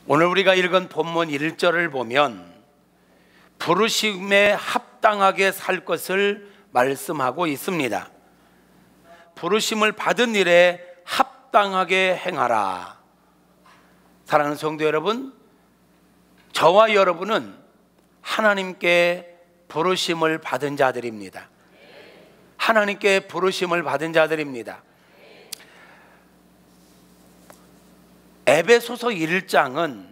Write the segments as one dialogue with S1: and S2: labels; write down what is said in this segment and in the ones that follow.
S1: 오늘 우리가 읽은 본문 1절을 보면 부르심에 합당하게 살 것을 말씀하고 있습니다. 부르심을 받은 일에 합당하게 행하라. 사랑하는 성도 여러분, 저와 여러분은 하나님께 부르심을 받은 자들입니다. 하나님께 부르심을 받은 자들입니다. 에베소서 1장은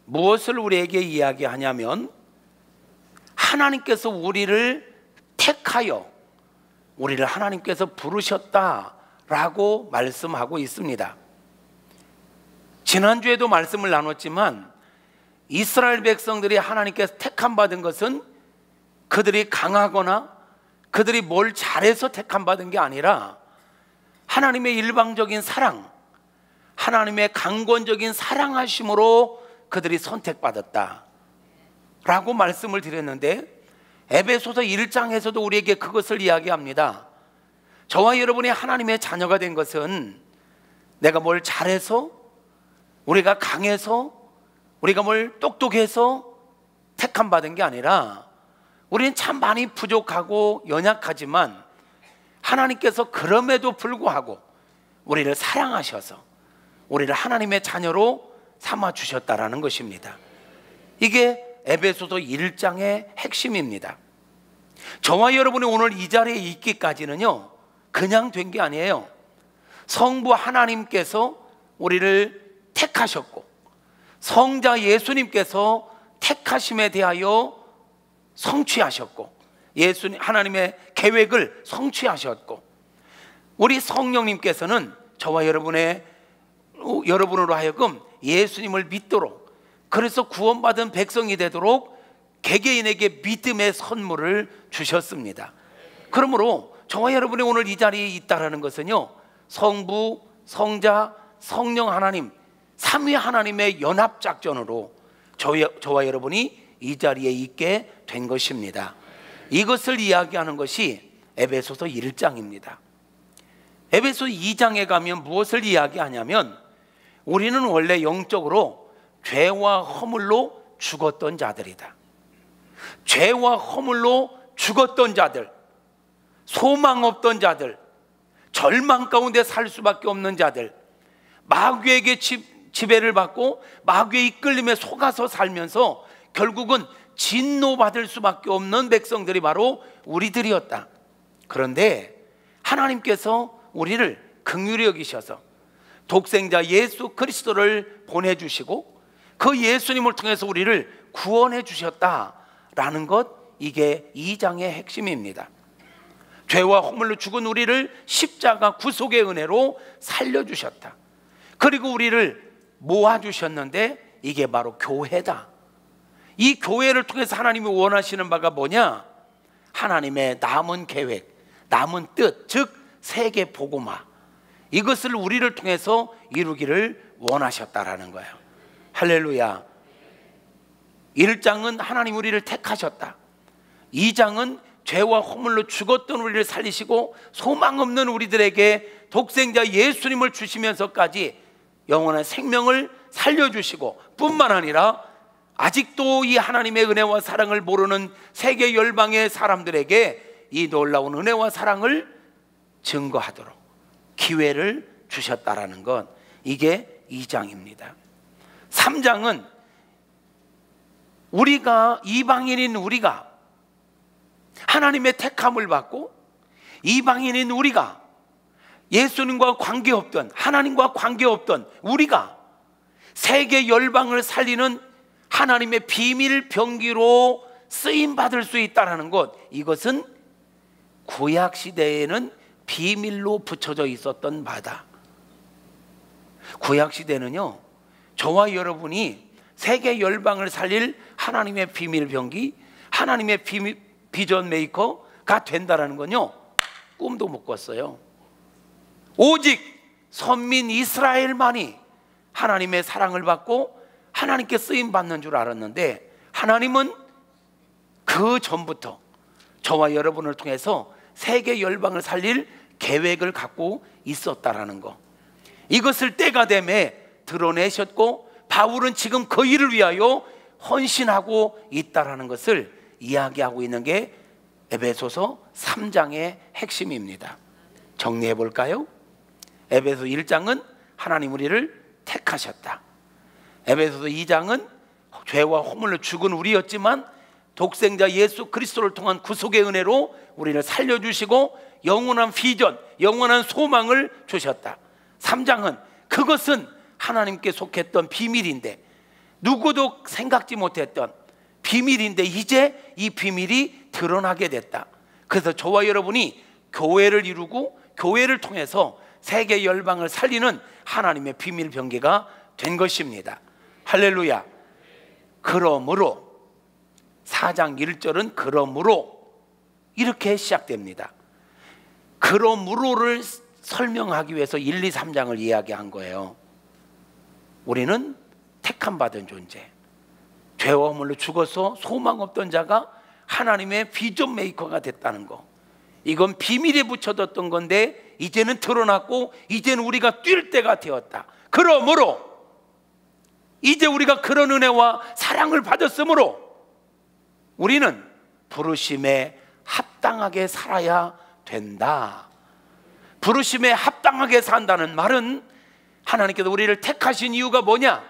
S1: 무엇을 우리에게 이야기하냐면 하나님께서 우리를 택하여 우리를 하나님께서 부르셨다라고 말씀하고 있습니다. 지난주에도 말씀을 나눴지만 이스라엘 백성들이 하나님께서 택함 받은 것은 그들이 강하거나 그들이 뭘 잘해서 택함 받은 게 아니라 하나님의 일방적인 사랑, 하나님의 강권적인 사랑하심으로 그들이 선택받았다 라고 말씀을 드렸는데, 에베소서 1장에서도 우리에게 그것을 이야기합니다. 저와 여러분이 하나님의 자녀가 된 것은 내가 뭘 잘해서, 우리가 강해서, 우리가 뭘 똑똑해서 택함 받은 게 아니라 우리는 참 많이 부족하고 연약하지만 하나님께서 그럼에도 불구하고 우리를 사랑하셔서 우리를 하나님의 자녀로 삼아 주셨다라는 것입니다. 이게 에베소서 1장의 핵심입니다. 저와 여러분이 오늘 이 자리에 있기까지는요 그냥 된 게 아니에요. 성부 하나님께서 우리를 택하셨고 성자 예수님께서 택하심에 대하여 성취하셨고 예수님 하나님의 계획을 성취하셨고 우리 성령님께서는 저와 여러분으로 하여금 예수님을 믿도록, 그래서 구원받은 백성이 되도록 개개인에게 믿음의 선물을 주셨습니다. 그러므로 저와 여러분이 오늘 이 자리에 있다라는 것은요 성부, 성자, 성령 하나님 삼위 하나님의 연합작전으로 저와 여러분이 이 자리에 있게 된 것입니다. 이것을 이야기하는 것이 에베소서 1장입니다. 에베소 2장에 가면 무엇을 이야기하냐면 우리는 원래 영적으로 죄와 허물로 죽었던 자들이다. 죄와 허물로 죽었던 자들, 소망 없던 자들, 절망 가운데 살 수밖에 없는 자들, 마귀에게 지배를 받고 마귀의 이끌림에 속아서 살면서 결국은 진노받을 수밖에 없는 백성들이 바로 우리들이었다. 그런데 하나님께서 우리를 긍휼히 여기셔서 독생자 예수 그리스도를 보내주시고 그 예수님을 통해서 우리를 구원해 주셨다라는 것, 이게 2장의 핵심입니다. 죄와 허물로 죽은 우리를 십자가 구속의 은혜로 살려주셨다. 그리고 우리를 모아주셨는데 이게 바로 교회다. 이 교회를 통해서 하나님이 원하시는 바가 뭐냐? 하나님의 남은 계획, 남은 뜻, 즉 세계 복음화, 이것을 우리를 통해서 이루기를 원하셨다라는 거예요. 할렐루야. 1장은 하나님 우리를 택하셨다. 2장은 죄와 허물로 죽었던 우리를 살리시고 소망 없는 우리들에게 독생자 예수님을 주시면서까지 영원한 생명을 살려주시고 뿐만 아니라 아직도 이 하나님의 은혜와 사랑을 모르는 세계 열방의 사람들에게 이 놀라운 은혜와 사랑을 증거하도록 기회를 주셨다라는 것, 이게 2장입니다. 3장은 우리가, 이방인인 우리가 하나님의 택함을 받고 이방인인 우리가 예수님과 관계없던, 하나님과 관계없던 우리가 세계 열방을 살리는 하나님의 비밀 병기로 쓰임받을 수 있다는 것, 이것은 구약시대에는 비밀로 붙여져 있었던 바다. 구약시대는요 저와 여러분이 세계 열방을 살릴 하나님의 비밀 병기, 하나님의 비전 메이커가 된다는 건요 꿈도 못 꿨어요. 오직 선민 이스라엘만이 하나님의 사랑을 받고 하나님께 쓰임받는 줄 알았는데 하나님은 그 전부터 저와 여러분을 통해서 세계 열방을 살릴 계획을 갖고 있었다라는 거, 이것을 때가 되매 드러내셨고 바울은 지금 그 일을 위하여 헌신하고 있다라는 것을 이야기하고 있는 게 에베소서 3장의 핵심입니다. 정리해 볼까요? 에베소 1장은 하나님 우리를 택하셨다. 에베소서 2장은 죄와 허물로 죽은 우리였지만 독생자 예수 그리스도를 통한 구속의 은혜로 우리를 살려주시고 영원한 비전, 영원한 소망을 주셨다. 3장은 그것은 하나님께 속했던 비밀인데, 누구도 생각지 못했던 비밀인데 이제 이 비밀이 드러나게 됐다. 그래서 저와 여러분이 교회를 이루고 교회를 통해서 세계 열방을 살리는 하나님의 비밀 병기가 된 것입니다. 할렐루야. 그러므로 4장 1절은 그러므로 이렇게 시작됩니다. 그러므로를 설명하기 위해서 1, 2, 3장을 이야기한 거예요. 우리는 택함 받은 존재, 죄와 허물로 죽어서 소망 없던 자가 하나님의 비전 메이커가 됐다는 거, 이건 비밀에 붙여뒀던 건데 이제는 드러났고 이제는 우리가 뛸 때가 되었다. 그러므로 이제 우리가 그런 은혜와 사랑을 받았으므로 우리는 부르심에 합당하게 살아야 된다. 부르심에 합당하게 산다는 말은 하나님께서 우리를 택하신 이유가 뭐냐?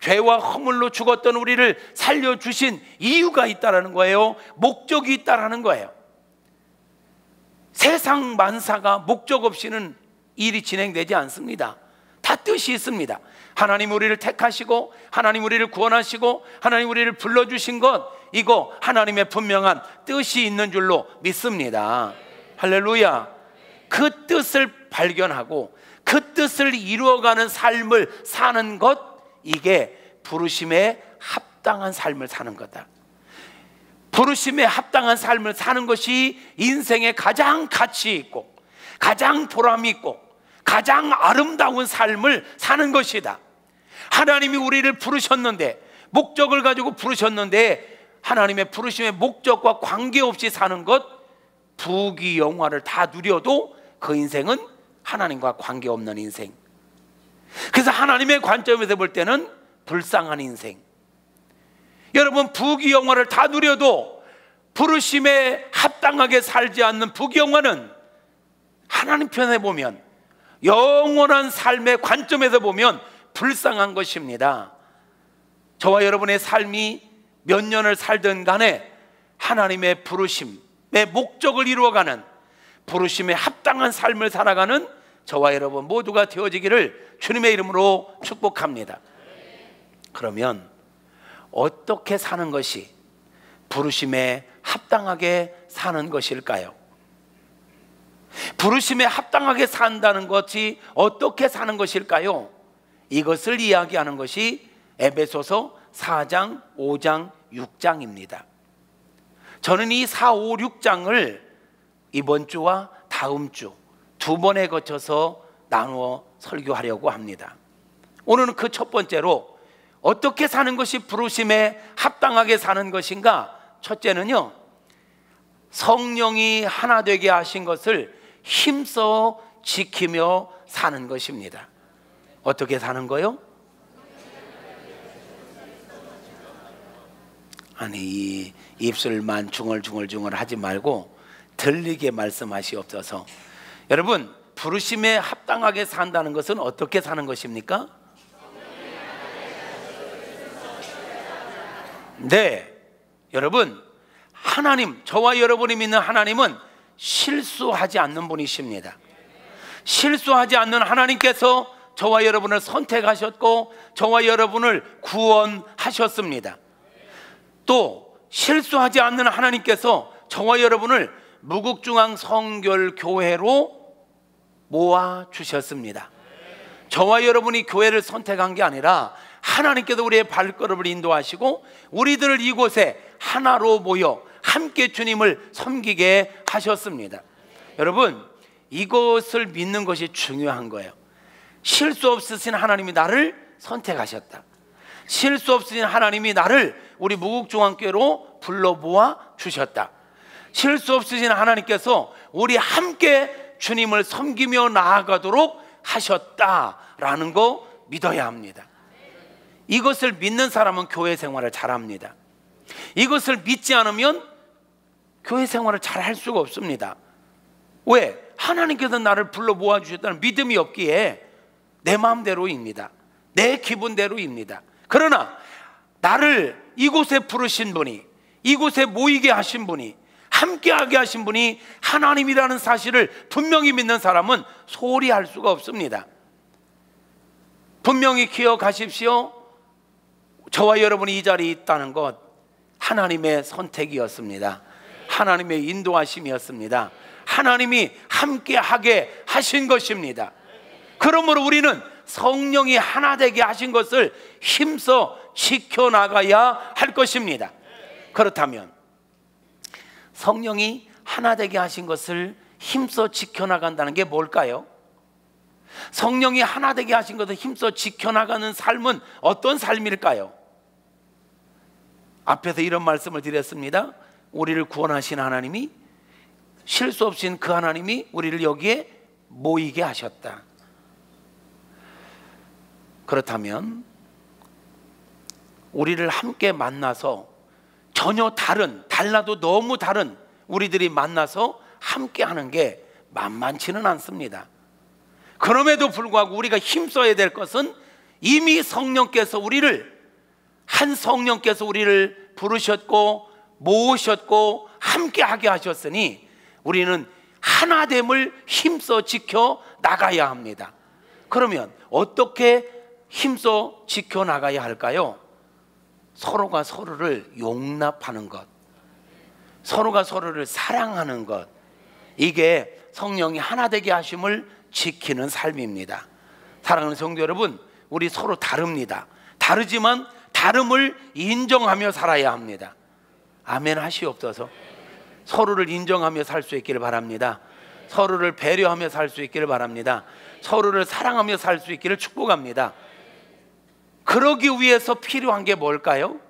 S1: 죄와 허물로 죽었던 우리를 살려주신 이유가 있다라는 거예요. 목적이 있다라는 거예요. 세상 만사가 목적 없이는 일이 진행되지 않습니다. 다 뜻이 있습니다. 하나님 우리를 택하시고 하나님 우리를 구원하시고 하나님 우리를 불러주신 것, 이거 하나님의 분명한 뜻이 있는 줄로 믿습니다. 할렐루야. 그 뜻을 발견하고 그 뜻을 이루어가는 삶을 사는 것, 이게 부르심에 합당한 삶을 사는 거다. 부르심에 합당한 삶을 사는 것이 인생의 가장 가치 있고 가장 보람 있고 가장 아름다운 삶을 사는 것이다. 하나님이 우리를 부르셨는데, 목적을 가지고 부르셨는데 하나님의 부르심의 목적과 관계없이 사는 것, 부귀 영화를 다 누려도 그 인생은 하나님과 관계없는 인생. 그래서 하나님의 관점에서 볼 때는 불쌍한 인생. 여러분, 부귀 영화를 다 누려도 부르심에 합당하게 살지 않는 부귀 영화는 하나님 편에 보면, 영원한 삶의 관점에서 보면 불쌍한 것입니다. 저와 여러분의 삶이 몇 년을 살든 간에 하나님의 부르심의 목적을 이루어가는, 부르심에 합당한 삶을 살아가는 저와 여러분 모두가 되어지기를 주님의 이름으로 축복합니다. 그러면 어떻게 사는 것이 부르심에 합당하게 사는 것일까요? 부르심에 합당하게 산다는 것이 어떻게 사는 것일까요? 이것을 이야기하는 것이 에베소서 4장, 5장, 6장입니다. 저는 이 4, 5, 6장을 이번 주와 다음 주 두 번에 거쳐서 나누어 설교하려고 합니다. 오늘은 그 첫 번째로 어떻게 사는 것이 부르심에 합당하게 사는 것인가? 첫째는요, 성령이 하나 되게 하신 것을 힘써 지키며 사는 것입니다. 어떻게 사는 거요? 아니, 이 입술만 중얼중얼 하지 말고 들리게 말씀하시옵소서. 여러분, 부르심에 합당하게 산다는 것은 어떻게 사는 것입니까? 네, 여러분, 하나님, 저와 여러분이 믿는 하나님은 실수하지 않는 분이십니다. 실수하지 않는 하나님께서 저와 여러분을 선택하셨고 저와 여러분을 구원하셨습니다. 또 실수하지 않는 하나님께서 저와 여러분을 무국중앙 성결교회로 모아주셨습니다. 저와 여러분이 교회를 선택한 게 아니라 하나님께서 우리의 발걸음을 인도하시고 우리들을 이곳에 하나로 모여 함께 주님을 섬기게 하셨습니다. 여러분, 이것을 믿는 것이 중요한 거예요. 실수 없으신 하나님이 나를 선택하셨다. 실수 없으신 하나님이 나를 우리 무국중앙교회로 불러 모아 주셨다. 실수 없으신 하나님께서 우리 함께 주님을 섬기며 나아가도록 하셨다라는 거 믿어야 합니다. 이것을 믿는 사람은 교회 생활을 잘합니다. 이것을 믿지 않으면 교회 생활을 잘할 수가 없습니다. 왜? 하나님께서 나를 불러 모아주셨다는 믿음이 없기에 내 마음대로입니다. 내 기분대로입니다. 그러나 나를 이곳에 부르신 분이, 이곳에 모이게 하신 분이, 함께하게 하신 분이 하나님이라는 사실을 분명히 믿는 사람은 소홀히 할 수가 없습니다. 분명히 기억하십시오. 저와 여러분이 이 자리에 있다는 것 하나님의 선택이었습니다. 하나님의 인도하심이었습니다. 하나님이 함께하게 하신 것입니다. 그러므로 우리는 성령이 하나 되게 하신 것을 힘써 지켜나가야 할 것입니다. 그렇다면 성령이 하나 되게 하신 것을 힘써 지켜나간다는 게 뭘까요? 성령이 하나 되게 하신 것을 힘써 지켜나가는 삶은 어떤 삶일까요? 앞에서 이런 말씀을 드렸습니다. 우리를 구원하신 하나님이, 실수 없인 그 하나님이 우리를 여기에 모이게 하셨다. 그렇다면 우리를 함께 만나서 전혀 달라도 너무 다른 우리들이 만나서 함께 하는 게 만만치는 않습니다. 그럼에도 불구하고 우리가 힘써야 될 것은 이미 성령께서 한 성령께서 우리를 부르셨고 모으셨고 함께하게 하셨으니 우리는 하나됨을 힘써 지켜 나가야 합니다. 그러면 어떻게 힘써 지켜 나가야 할까요? 서로가 서로를 용납하는 것, 서로가 서로를 사랑하는 것, 이게 성령이 하나 되게 하심을 지키는 삶입니다. 사랑하는 성도 여러분, 우리 서로 다릅니다. 다르지만 다름을 인정하며 살아야 합니다. 아멘 하시옵소서. 서로를 인정하며 살 수 있기를 바랍니다. 서로를 배려하며 살 수 있기를 바랍니다. 서로를 사랑하며 살 수 있기를 축복합니다. 그러기 위해서 필요한 게 뭘까요?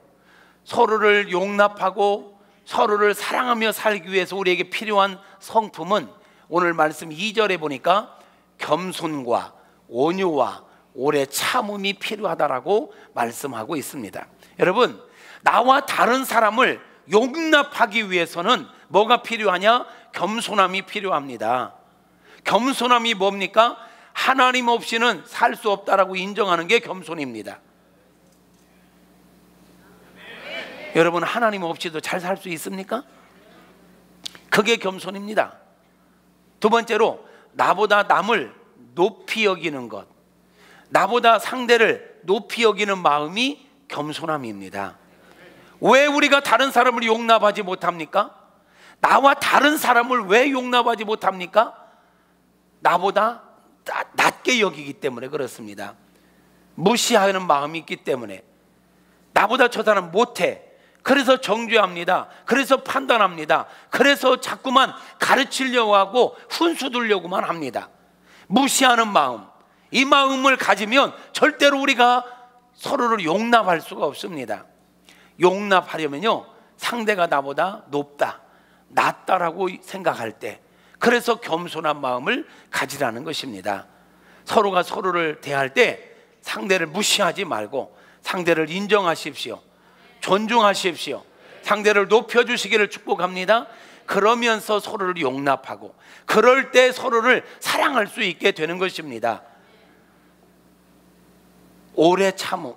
S1: 서로를 용납하고 서로를 사랑하며 살기 위해서 우리에게 필요한 성품은 오늘 말씀 2절에 보니까 겸손과 온유와 오래 참음이 필요하다라고 말씀하고 있습니다. 여러분, 나와 다른 사람을 용납하기 위해서는 뭐가 필요하냐? 겸손함이 필요합니다. 겸손함이 뭡니까? 하나님 없이는 살 수 없다라고 인정하는 게 겸손입니다. 여러분, 하나님 없이도 잘 살 수 있습니까? 그게 겸손입니다. 두 번째로, 나보다 남을 높이 여기는 것, 나보다 상대를 높이 여기는 마음이 겸손함입니다. 왜 우리가 다른 사람을 용납하지 못합니까? 나와 다른 사람을 왜 용납하지 못합니까? 나보다 낮게 여기기 때문에 그렇습니다. 무시하는 마음이 있기 때문에. 나보다 저 사람 못해. 그래서 정죄합니다. 그래서 판단합니다. 그래서 자꾸만 가르치려고 하고 훈수 두려고만 합니다. 무시하는 마음, 이 마음을 가지면 절대로 우리가 서로를 용납할 수가 없습니다. 용납하려면요, 상대가 나보다 높다, 낫다라고 생각할 때, 그래서 겸손한 마음을 가지라는 것입니다. 서로가 서로를 대할 때 상대를 무시하지 말고 상대를 인정하십시오. 존중하십시오. 상대를 높여주시기를 축복합니다. 그러면서 서로를 용납하고, 그럴 때 서로를 사랑할 수 있게 되는 것입니다. 오래 참음,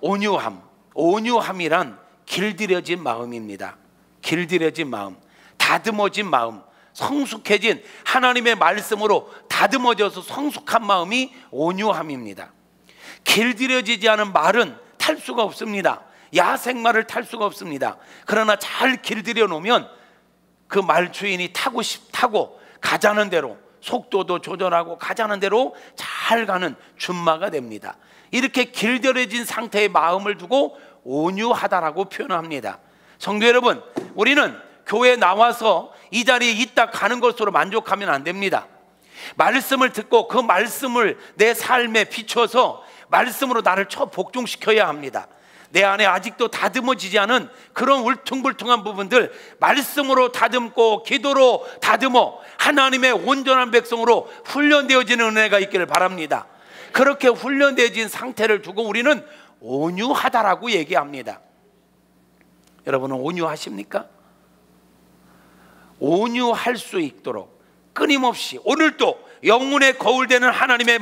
S1: 온유함이란 길들여진 마음입니다. 길들여진 마음, 다듬어진 마음, 성숙해진 하나님의 말씀으로 다듬어져서 성숙한 마음이 온유함입니다. 길들여지지 않은 말은 탈 수가 없습니다. 야생말을 탈 수가 없습니다. 그러나 잘 길들여 놓으면 그 말 주인이 타고 가자는 대로, 속도도 조절하고 가자는 대로 잘 가는 준마가 됩니다. 이렇게 길들여진 상태의 마음을 두고 온유하다라고 표현합니다. 성도 여러분, 우리는 교회에 나와서 이 자리에 있다 가는 것으로 만족하면 안 됩니다. 말씀을 듣고 그 말씀을 내 삶에 비춰서 말씀으로 나를 복종시켜야 합니다. 내 안에 아직도 다듬어지지 않은 그런 울퉁불퉁한 부분들 말씀으로 다듬고 기도로 다듬어 하나님의 온전한 백성으로 훈련되어지는 은혜가 있기를 바랍니다. 그렇게 훈련되어진 상태를 두고 우리는 온유하다라고 얘기합니다. 여러분은 온유하십니까? 온유할 수 있도록 끊임없이 오늘도 영혼의 거울 되는 하나님의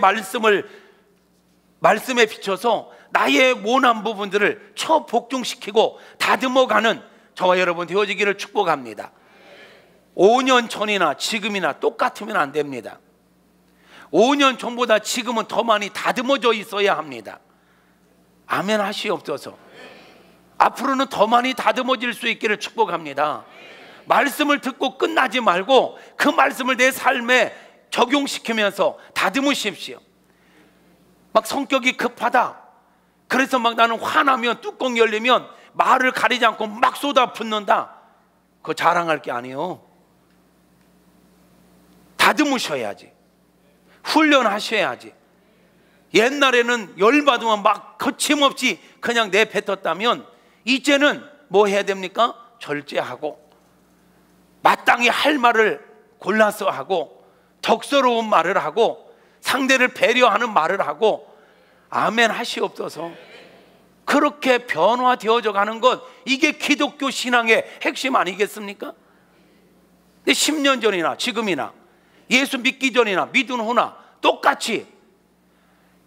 S1: 말씀에 비춰서 나의 모난 부분들을 복종시키고 다듬어가는 저와 여러분 되어지기를 축복합니다. 5년 전이나 지금이나 똑같으면 안 됩니다. 5년 전보다 지금은 더 많이 다듬어져 있어야 합니다. 아멘 하시옵소서. 앞으로는 더 많이 다듬어질 수 있기를 축복합니다. 말씀을 듣고 끝나지 말고 그 말씀을 내 삶에 적용시키면서 다듬으십시오. 막 성격이 급하다, 그래서 막 나는 화나면 뚜껑 열리면 말을 가리지 않고 막 쏟아붓는다, 그거 자랑할 게 아니에요. 다듬으셔야지. 훈련하셔야지. 옛날에는 열받으면 막 거침없이 그냥 내뱉었다면 이제는 뭐 해야 됩니까? 절제하고 마땅히 할 말을 골라서 하고 적스러운 말을 하고 상대를 배려하는 말을 하고 아멘 하시옵소서. 그렇게 변화되어져 가는 것, 이게 기독교 신앙의 핵심 아니겠습니까? 근데 10년 전이나 지금이나 예수 믿기 전이나 믿은 후나 똑같이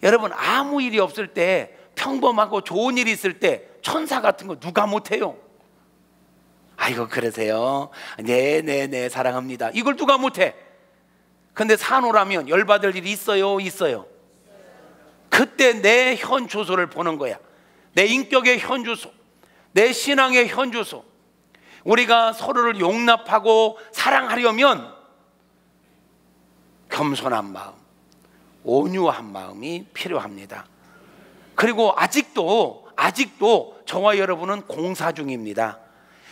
S1: 여러분 아무 일이 없을 때, 평범하고 좋은 일이 있을 때 천사 같은 거 누가 못해요? 아이고 그러세요? 네네네 사랑합니다, 이걸 누가 못해? 근데 산호라면 열받을 일이 있어요? 있어요? 그때 내 현주소를 보는 거야. 내 인격의 현주소, 내 신앙의 현주소. 우리가 서로를 용납하고 사랑하려면 겸손한 마음, 온유한 마음이 필요합니다. 그리고 아직도 저와 여러분은 공사 중입니다.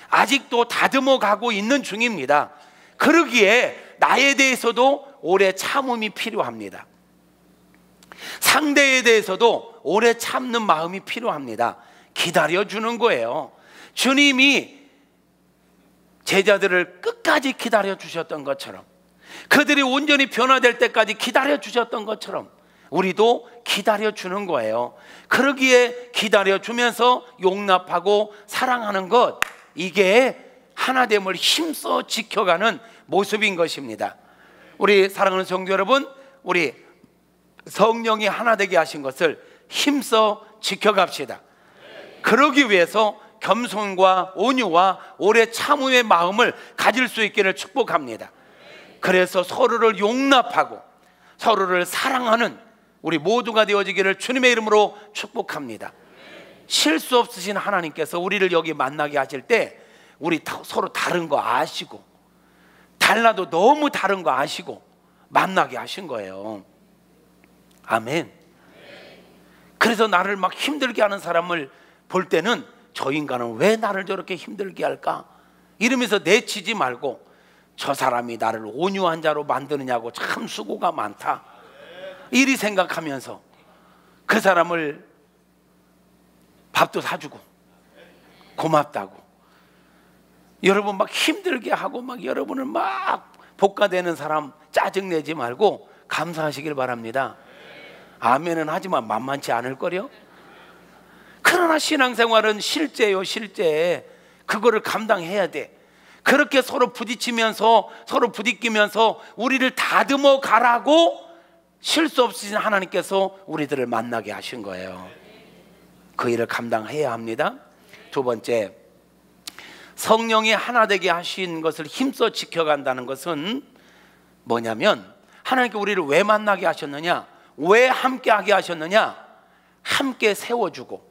S1: 아직도 다듬어 가고 있는 중입니다. 그러기에 나에 대해서도 오래 참음이 필요합니다. 상대에 대해서도 오래 참는 마음이 필요합니다. 기다려주는 거예요. 주님이 제자들을 끝까지 기다려주셨던 것처럼, 그들이 온전히 변화될 때까지 기다려주셨던 것처럼 우리도 기다려주는 거예요. 그러기에 기다려주면서 용납하고 사랑하는 것, 이게 하나됨을 힘써 지켜가는 모습인 것입니다. 우리 사랑하는 성도 여러분, 우리 성령이 하나 되게 하신 것을 힘써 지켜갑시다. 그러기 위해서 겸손과 온유와 오래 참음의 마음을 가질 수 있기를 축복합니다. 그래서 서로를 용납하고 서로를 사랑하는 우리 모두가 되어지기를 주님의 이름으로 축복합니다. 실수 없으신 하나님께서 우리를 여기 만나게 하실 때 우리 서로 다른 거 아시고, 달라도 너무 다른 거 아시고 만나게 하신 거예요. 아멘. 그래서 나를 막 힘들게 하는 사람을 볼 때는 저 인간은 왜 나를 저렇게 힘들게 할까? 이러면서 내치지 말고 저 사람이 나를 온유한 자로 만드느냐고 참 수고가 많다, 이리 생각하면서 그 사람을 밥도 사주고 고맙다고, 여러분 막 힘들게 하고 막 여러분을 막 볶아대는 사람 짜증내지 말고 감사하시길 바랍니다. 아멘은 하지만 만만치 않을 거요. 그러나 신앙생활은 실제요, 실제. 그거를 감당해야 돼. 그렇게 서로 부딪히면서 서로 부딪히면서 우리를 다듬어 가라고 실수 없으신 하나님께서 우리들을 만나게 하신 거예요. 그 일을 감당해야 합니다. 두 번째, 성령이 하나 되게 하신 것을 힘써 지켜간다는 것은 뭐냐면, 하나님께 우리를 왜 만나게 하셨느냐, 왜 함께하게 하셨느냐, 함께 세워주고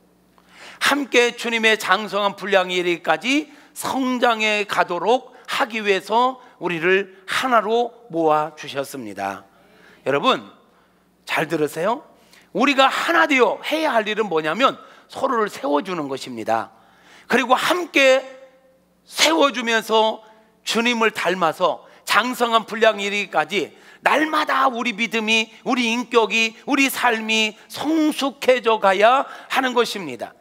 S1: 함께 주님의 장성한 분량이 이르기까지 성장해 가도록 하기 위해서 우리를 하나로 모아 주셨습니다. 여러분 잘 들으세요. 우리가 하나 되어 해야 할 일은 뭐냐면 서로를 세워주는 것입니다. 그리고 함께 세워주면서 주님을 닮아서 장성한 분량이 이르기까지 날마다 우리 믿음이, 우리 인격이, 우리 삶이 성숙해져 가야 하는 것입니다.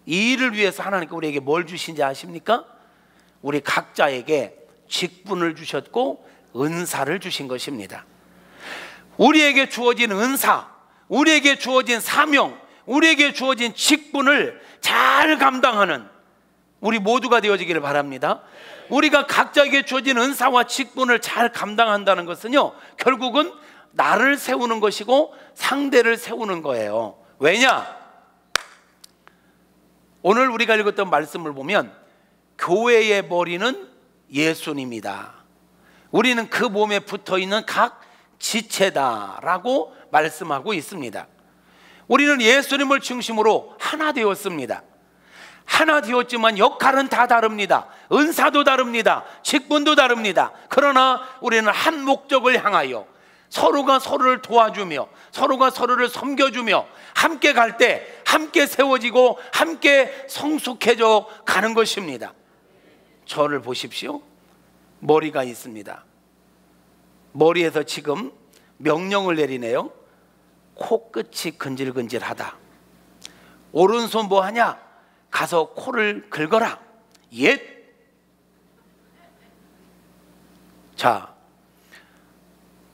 S1: 이 일을 위해서 하나님께 우리에게 뭘 주신지 아십니까? 우리 각자에게 직분을 주셨고 은사를 주신 것입니다. 우리에게 주어진 은사, 우리에게 주어진 사명, 우리에게 주어진 직분을 잘 감당하는 우리 모두가 되어지기를 바랍니다. 우리가 각자에게 주어진 은사와 직분을 잘 감당한다는 것은요, 결국은 나를 세우는 것이고 상대를 세우는 거예요. 왜냐? 오늘 우리가 읽었던 말씀을 보면 교회의 머리는 예수님이다. 우리는 그 몸에 붙어있는 각 지체다라고 말씀하고 있습니다. 우리는 예수님을 중심으로 하나 되었습니다. 하나 되었지만 역할은 다 다릅니다. 은사도 다릅니다. 직분도 다릅니다. 그러나 우리는 한 목적을 향하여 서로가 서로를 도와주며 서로가 서로를 섬겨주며 함께 갈 때 함께 세워지고 함께 성숙해져 가는 것입니다. 저를 보십시오. 머리가 있습니다. 머리에서 지금 명령을 내리네요. 코끝이 근질근질하다. 오른손 뭐 하냐? 가서 코를 긁어라. 예. 자,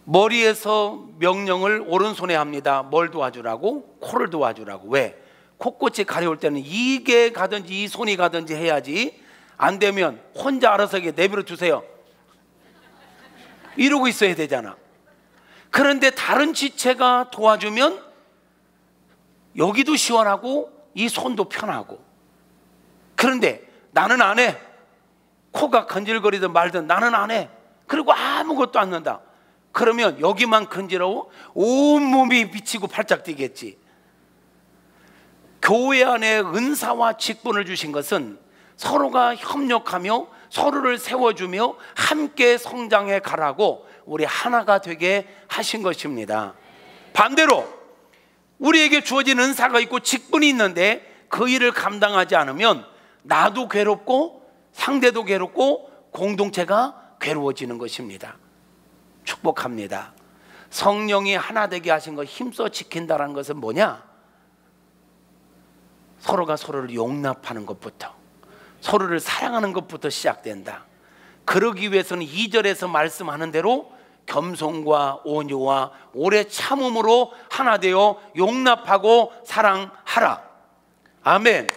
S1: 머리에서 명령을 오른손에 합니다. 뭘 도와주라고? 코를 도와주라고. 왜? 코끝이 가려울 때는 이게 가든지 이 손이 가든지 해야지. 안 되면 혼자 알아서 내버려 두세요. 이러고 있어야 되잖아. 그런데 다른 지체가 도와주면 여기도 시원하고 이 손도 편하고. 그런데 나는 안 해. 코가 건질거리든 말든 나는 안 해. 그리고 아무것도 안 난다. 그러면 여기만 건지러워 온몸이 미치고 팔짝 뛰겠지. 교회 안에 은사와 직분을 주신 것은 서로가 협력하며 서로를 세워주며 함께 성장해 가라고 우리 하나가 되게 하신 것입니다. 반대로 우리에게 주어진 은사가 있고 직분이 있는데 그 일을 감당하지 않으면 나도 괴롭고 상대도 괴롭고 공동체가 괴로워지는 것입니다. 축복합니다. 성령이 하나 되게 하신 거 힘써 지킨다는 것은 뭐냐? 서로가 서로를 용납하는 것부터, 서로를 사랑하는 것부터 시작된다. 그러기 위해서는 2절에서 말씀하는 대로 겸손과 온유와 오래 참음으로 하나 되어 용납하고 사랑하라. 아멘.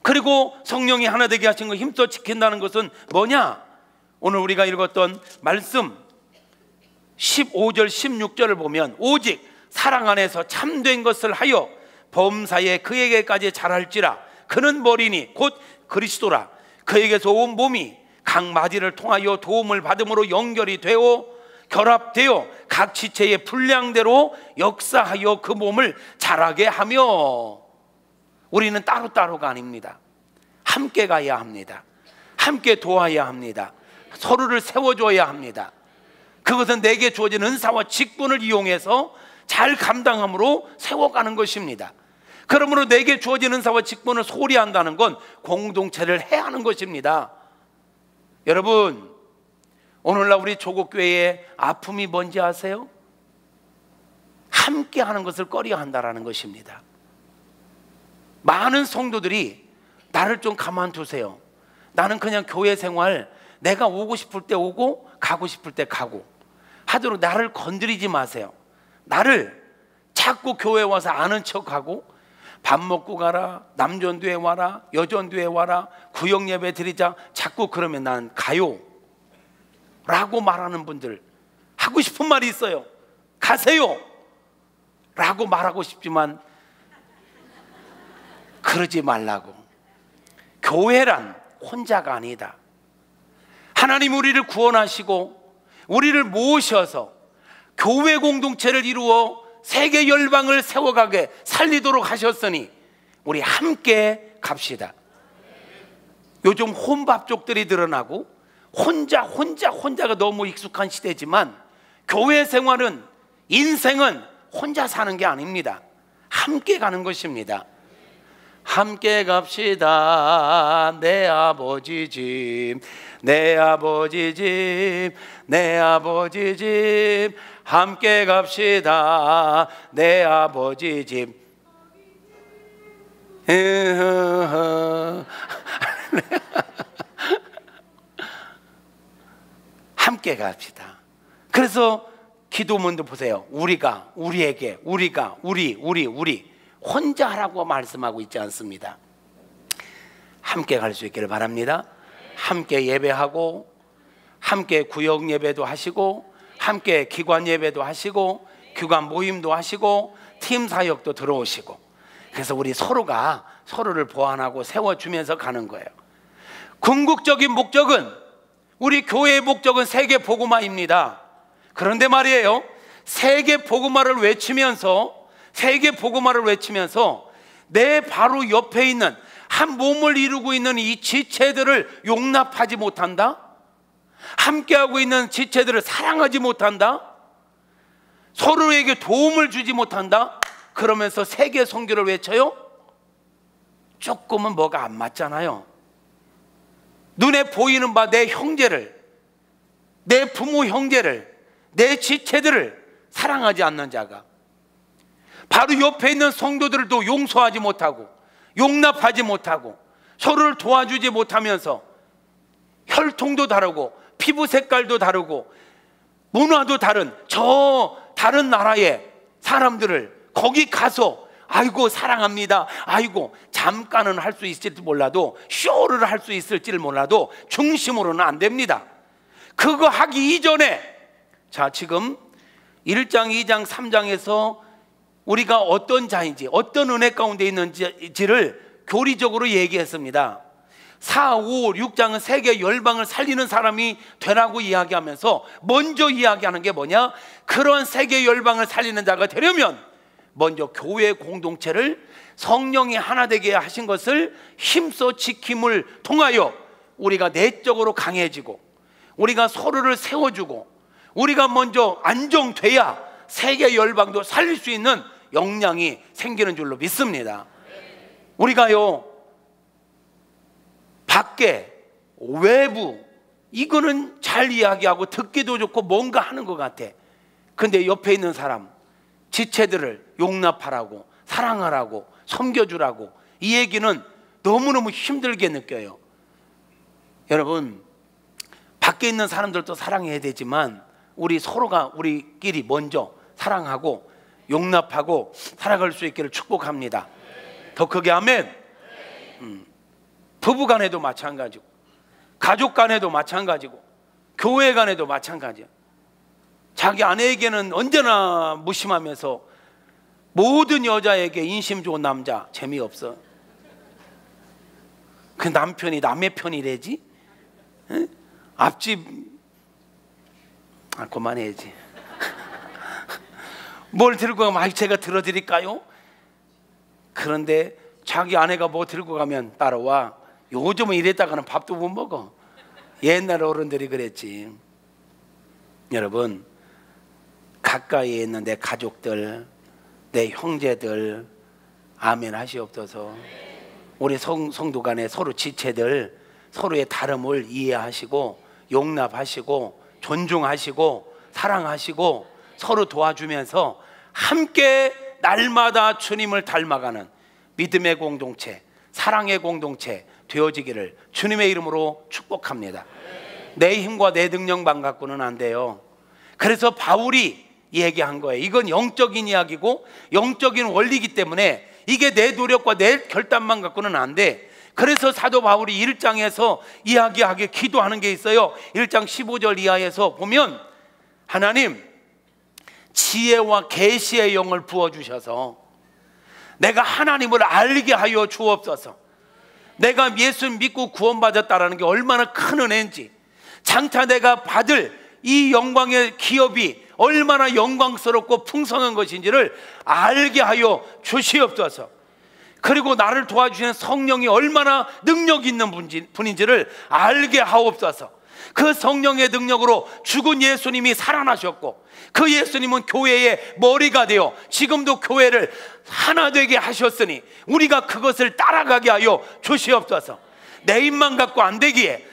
S1: 그리고 성령이 하나 되게 하신 거 힘써 지킨다는 것은 뭐냐? 오늘 우리가 읽었던 말씀 15절 16절을 보면 오직 사랑 안에서 참된 것을 하여 범사에 그에게까지 자랄지라. 그는 머리니 곧 그리스도라. 그에게서 온 몸이 각 마디를 통하여 도움을 받음으로 연결이 되어 결합되어 각 지체의 분량대로 역사하여 그 몸을 자라게 하며. 우리는 따로따로가 아닙니다. 함께 가야 합니다. 함께 도와야 합니다. 서로를 세워줘야 합니다. 그것은 내게 주어진 은사와 직분을 이용해서 잘 감당함으로 세워가는 것입니다. 그러므로 내게 주어진 은사와 직분을 소홀히 한다는 건 공동체를 해하는 것입니다. 여러분, 오늘날 우리 조국교회의 아픔이 뭔지 아세요? 함께 하는 것을 꺼려 한다는 것입니다. 많은 성도들이 나를 좀 가만두세요. 나는 그냥 교회 생활 내가 오고 싶을 때 오고 가고 싶을 때 가고 하도록 나를 건드리지 마세요. 나를 자꾸 교회 와서 아는 척하고 밥 먹고 가라, 남전도에 와라, 여전도에 와라, 구역예배 드리자, 자꾸 그러면 난 가요 라고 말하는 분들, 하고 싶은 말이 있어요. 가세요 라고 말하고 싶지만 그러지 말라고. 교회란 혼자가 아니다. 하나님 우리를 구원하시고 우리를 모셔서 교회 공동체를 이루어 세계 열방을 세워가게 살리도록 하셨으니 우리 함께 갑시다. 요즘 혼밥족들이 드러나고 혼자가 너무 익숙한 시대지만 교회 생활은, 인생은 혼자 사는 게 아닙니다. 함께 가는 것입니다. 함께 갑시다. 내 아버지 집, 내 아버지 집, 내 아버지 집. 함께 갑시다. 내 아버지 집. 함께 갑시다. 그래서 기도문도 보세요. 우리가, 우리에게, 우리가, 우리 혼자 하라고 말씀하고 있지 않습니다. 함께 갈 수 있기를 바랍니다. 함께 예배하고, 함께 구역 예배도 하시고, 함께 기관 예배도 하시고, 교관 모임도 하시고, 팀 사역도 들어오시고, 그래서 우리 서로가 서로를 보완하고 세워주면서 가는 거예요. 궁극적인 목적은, 우리 교회의 목적은 세계 복음화입니다. 그런데 말이에요, 세계 복음화를 외치면서, 세계 복음화를 외치면서 내 바로 옆에 있는 한 몸을 이루고 있는 이 지체들을 용납하지 못한다? 함께하고 있는 지체들을 사랑하지 못한다? 서로에게 도움을 주지 못한다? 그러면서 세계 선교를 외쳐요? 조금은 뭐가 안 맞잖아요. 눈에 보이는 바 내 형제를, 내 부모 형제를, 내 지체들을 사랑하지 않는 자가 바로 옆에 있는 성도들을 또 용서하지 못하고 용납하지 못하고 서로를 도와주지 못하면서 혈통도 다르고 피부 색깔도 다르고 문화도 다른 저 다른 나라의 사람들을 거기 가서 아이고 사랑합니다, 아이고 잠깐은 할 수 있을지 몰라도 쇼를 할 수 있을지를 몰라도 중심으로는 안 됩니다. 그거 하기 이전에, 자 지금 1장, 2장, 3장에서 우리가 어떤 자인지, 어떤 은혜 가운데 있는지를 교리적으로 얘기했습니다. 4, 5, 6장은 세계 열방을 살리는 사람이 되라고 이야기하면서 먼저 이야기하는 게 뭐냐? 그런 세계 열방을 살리는 자가 되려면 먼저 교회 공동체를 성령이 하나 되게 하신 것을 힘써 지킴을 통하여 우리가 내적으로 강해지고, 우리가 서로를 세워주고, 우리가 먼저 안정돼야 세계 열방도 살릴 수 있는 역량이 생기는 줄로 믿습니다. 우리가요, 밖에, 외부, 이거는 잘 이야기하고 듣기도 좋고 뭔가 하는 것 같아. 근데 옆에 있는 사람, 지체들을 용납하라고, 사랑하라고, 섬겨주라고, 이 얘기는 너무너무 힘들게 느껴요. 여러분, 밖에 있는 사람들도 사랑해야 되지만 우리 서로가 우리끼리 먼저 사랑하고 용납하고 살아갈 수 있기를 축복합니다. 더 크게 아멘. 부부 간에도 마찬가지고, 가족 간에도 마찬가지고, 교회 간에도 마찬가지야. 자기 아내에게는 언제나 무심하면서 모든 여자에게 인심 좋은 남자 재미없어. 그 남편이 남의 편이래지? 응? 앞집 그만해야지. 뭘 들고 가면 제가 들어드릴까요? 그런데 자기 아내가 뭐 들고 가면 따라와. 요즘은 이랬다가는 밥도 못 먹어. 옛날 어른들이 그랬지. 여러분, 가까이에 있는 내 가족들, 내 형제들 아멘 하시옵소서. 우리 성도 간에 서로 지체들 서로의 다름을 이해하시고 용납하시고 존중하시고 사랑하시고 서로 도와주면서 함께 날마다 주님을 닮아가는 믿음의 공동체, 사랑의 공동체 되어지기를 주님의 이름으로 축복합니다. 내 힘과 내 능력만 갖고는 안 돼요. 그래서 바울이 얘기한 거예요. 이건 영적인 이야기고 영적인 원리이기 때문에 이게 내 노력과 내 결단만 갖고는 안 돼. 그래서 사도 바울이 1장에서 이야기하게 기도하는 게 있어요. 1장 15절 이하에서 보면 하나님, 지혜와 계시의 영을 부어주셔서 내가 하나님을 알게 하여 주옵소서. 내가 예수 믿고 구원받았다는 게 얼마나 큰 은혜인지, 장차 내가 받을 이 영광의 기업이 얼마나 영광스럽고 풍성한 것인지를 알게 하여 주시옵소서. 그리고 나를 도와주시는 성령이 얼마나 능력 있는 분인지를 알게 하옵소서. 그 성령의 능력으로 죽은 예수님이 살아나셨고, 그 예수님은 교회의 머리가 되어 지금도 교회를 하나 되게 하셨으니 우리가 그것을 따라가게 하여 주시옵소서. 내 입만 갖고 안 되기에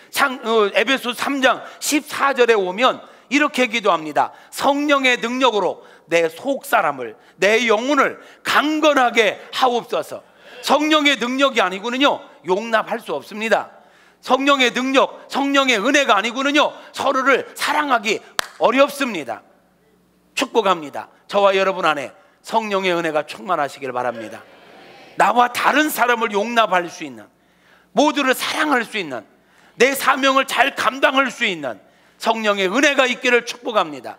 S1: 에베소 3장 14절에 오면 이렇게 기도합니다. 성령의 능력으로 내 속사람을, 내 영혼을 강건하게 하옵소서. 성령의 능력이 아니고는요 용납할 수 없습니다. 성령의 능력, 성령의 은혜가 아니고는요 서로를 사랑하기 어렵습니다. 축복합니다. 저와 여러분 안에 성령의 은혜가 충만하시길 바랍니다. 나와 다른 사람을 용납할 수 있는, 모두를 사랑할 수 있는, 내 사명을 잘 감당할 수 있는 성령의 은혜가 있기를 축복합니다.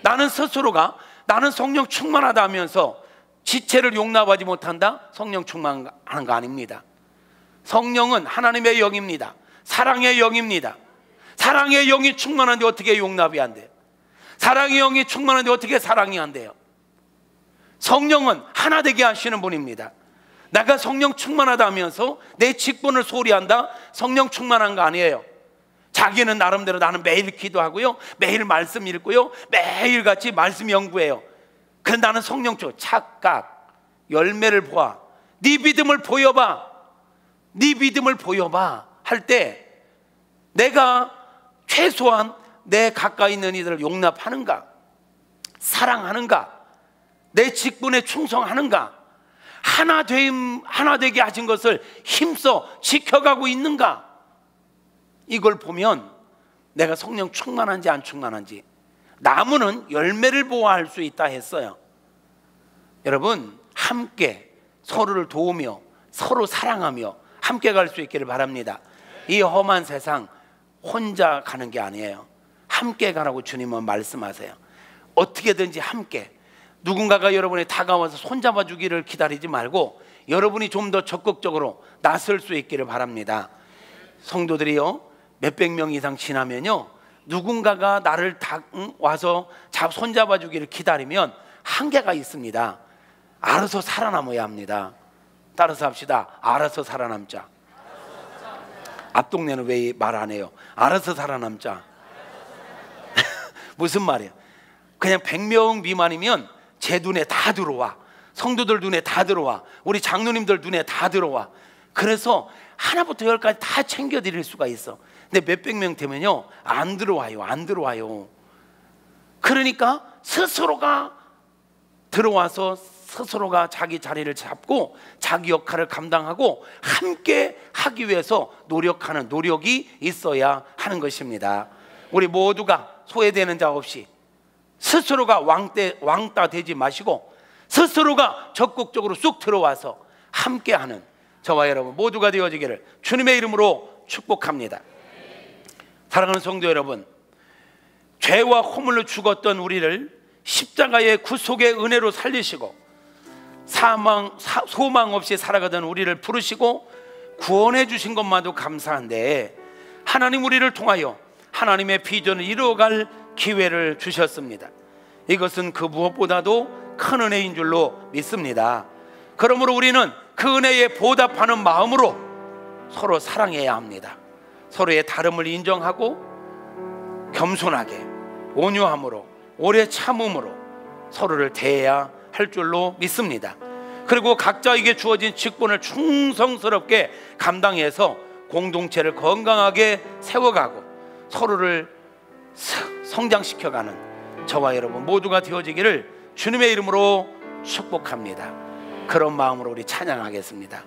S1: 나는 스스로가 나는 성령 충만하다 하면서 지체를 용납하지 못한다? 성령 충만하는 거 아닙니다. 성령은 하나님의 영입니다. 사랑의 영입니다. 사랑의 영이 충만한데 어떻게 용납이 안 돼요? 사랑의 영이 충만한데 어떻게 사랑이 안 돼요? 성령은 하나 되게 하시는 분입니다. 내가 성령 충만하다 하면서 내 직분을 소홀히 한다? 성령 충만한 거 아니에요. 자기는 나름대로 나는 매일 기도하고요, 매일 말씀 읽고요, 매일같이 말씀 연구해요. 그런데 나는 성령 착각, 열매를 보아, 네 믿음을 보여봐, 네 믿음을 보여봐 할 때 내가 최소한 내 가까이 있는 이들을 용납하는가, 사랑하는가, 내 직분에 충성하는가, 하나 되게 하신 것을 힘써 지켜가고 있는가, 이걸 보면 내가 성령 충만한지 안 충만한지. 나무는 열매를 보아할 수 있다 했어요. 여러분, 함께 서로를 도우며 서로 사랑하며 함께 갈 수 있기를 바랍니다. 이 험한 세상 혼자 가는 게 아니에요. 함께 가라고 주님은 말씀하세요. 어떻게든지 함께, 누군가가 여러분이 다가와서 손잡아 주기를 기다리지 말고 여러분이 좀 더 적극적으로 나설 수 있기를 바랍니다. 성도들이요, 몇백 명 이상 지나면요, 누군가가 나를 와서 손잡아 주기를 기다리면 한계가 있습니다. 알아서 살아남아야 합니다. 따라서 합시다. 알아서 살아남자. 앞동네는 왜 말 안 해요? 알아서 살아남자. 무슨 말이에요? 그냥 100명 미만이면 제 눈에 다 들어와. 성도들 눈에 다 들어와. 우리 장로님들 눈에 다 들어와. 그래서 하나부터 열까지 다 챙겨드릴 수가 있어. 근데 몇백 명 되면요, 안 들어와요. 안 들어와요. 그러니까 스스로가 들어와서 스스로가 자기 자리를 잡고 자기 역할을 감당하고 함께 하기 위해서 노력하는 노력이 있어야 하는 것입니다. 우리 모두가 소외되는 자 없이 스스로가 왕따 되지 마시고 스스로가 적극적으로 쑥 들어와서 함께하는 저와 여러분 모두가 되어지기를 주님의 이름으로 축복합니다. 사랑하는 성도 여러분, 죄와 허물로 죽었던 우리를 십자가의 구속의 은혜로 살리시고 소망 없이 살아가던 우리를 부르시고 구원해 주신 것만도 감사한데, 하나님 우리를 통하여 하나님의 비전을 이루어갈 기회를 주셨습니다. 이것은 그 무엇보다도 큰 은혜인 줄로 믿습니다. 그러므로 우리는 그 은혜에 보답하는 마음으로 서로 사랑해야 합니다. 서로의 다름을 인정하고 겸손하게 온유함으로 오래 참음으로 서로를 대해야 할 줄로 믿습니다. 그리고 각자에게 주어진 직분을 충성스럽게 감당해서 공동체를 건강하게 세워가고 서로를 성장시켜가는 저와 여러분 모두가 되어지기를 주님의 이름으로 축복합니다. 그런 마음으로 우리 찬양하겠습니다.